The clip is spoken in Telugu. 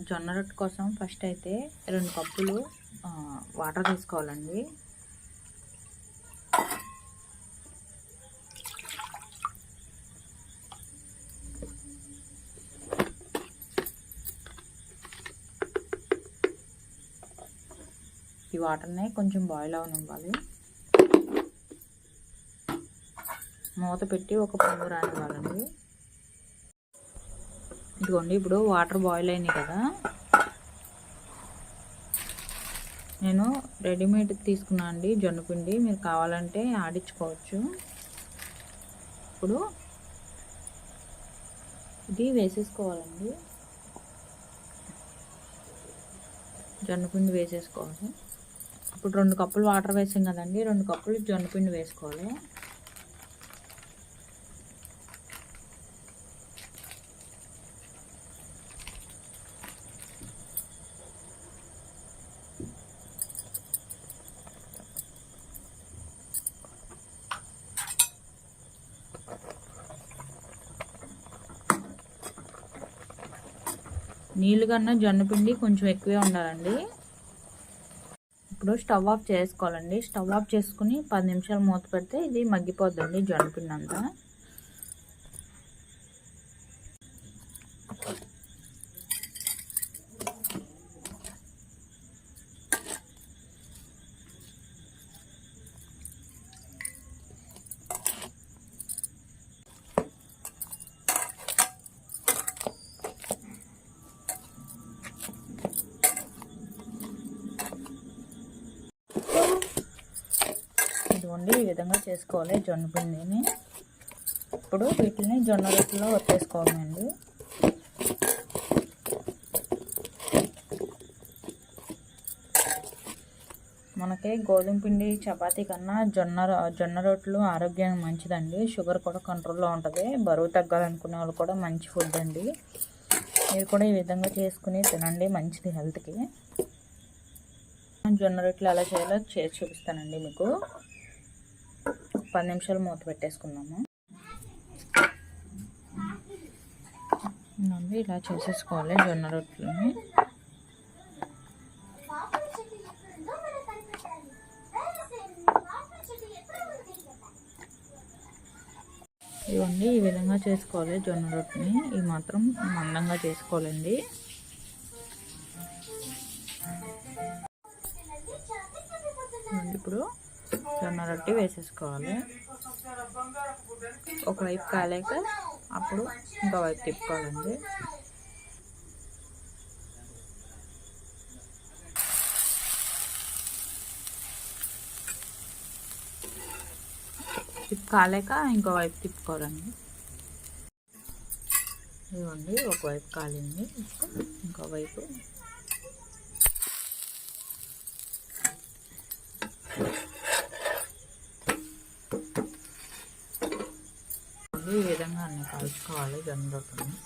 జొన్న రొట్టె కోసం ఫస్ట్ అయితే 2 కప్పులు వాటర్ తీసుకోవాలండి. ఈ వాటర్ని కొంచెం బాయిల్ అవనివ్వాలి. మూత పెట్టి ఒక పొంగు రానివ్వాలండి. ఇదిగోండి, ఇప్పుడు వాటర్ బాయిల్ అయినాయి కదా. నేను రెడీమేడ్ తీసుకున్నాను అండి జొన్న పిండి, మీరు కావాలంటే ఆడించుకోవచ్చు. ఇప్పుడు ఇది వేసేసుకోవాలండి, జొన్న పిండి వేసేసుకోవాలి. ఇప్పుడు 2 కప్పులు వాటర్ వేసాం కదండి, 2 కప్పులు జొన్న పిండి వేసుకోవాలి. నీళ్ళు కన్నా జొన్న పిండి కొంచెం ఎక్కువే ఉండాలండి. ఇప్పుడు స్టవ్ ఆఫ్ చేసుకోవాలండి. స్టవ్ ఆఫ్ చేసుకుని 10 నిమిషాలు మూత పెడితే ఇది మగ్గిపోద్దండి జొన్న పిండి అంతా. ఇదిగోండి, ఈ విధంగా చేసుకోవాలి జొన్న పిండిని. ఇప్పుడు వీటిని జొన్న రొట్టెలో వచ్చేసుకోవాలండి. మనకి గోధుమ పిండి చపాతీ కన్నా జొన్న రొట్టెలు ఆరోగ్యానికి మంచిదండి. షుగర్ కూడా కంట్రోల్లో ఉంటుంది. బరువు తగ్గాలనుకునే వాళ్ళు కూడా మంచి ఫుడ్ అండి. మీరు కూడా ఈ విధంగా చేసుకుని తినండి, మంచిది హెల్త్కి. జొన్న రొట్టెలు ఎలా చేయాలో చేసి చూపిస్తానండి మీకు. 10 నిమిషాలు మూత పెట్టేసుకుందాము. ఇలా చేసేసుకోవాలి జొన్న రొట్టెలని. ఇవన్నీ ఈ విధంగా చేసుకోవాలి జొన్న రొట్టెని. ఈ మాత్రం మందంగా చేసుకోవాలండి. ఇప్పుడు జొన్న రొట్టె వేసేసుకోవాలి. ఒకవైపు కాలేక అప్పుడు ఇంకో వైపు తిప్పుకోవాలండి. కాలేక ఇంకో వైపు తిప్పుకోవాలండి. ఇదిగోండి, ఒకవైపు కాలింది, ఇంకోవైపు. ఈ విధంగా అన్నీ కలుపుకోవాలి జొన్న రొట్టెని.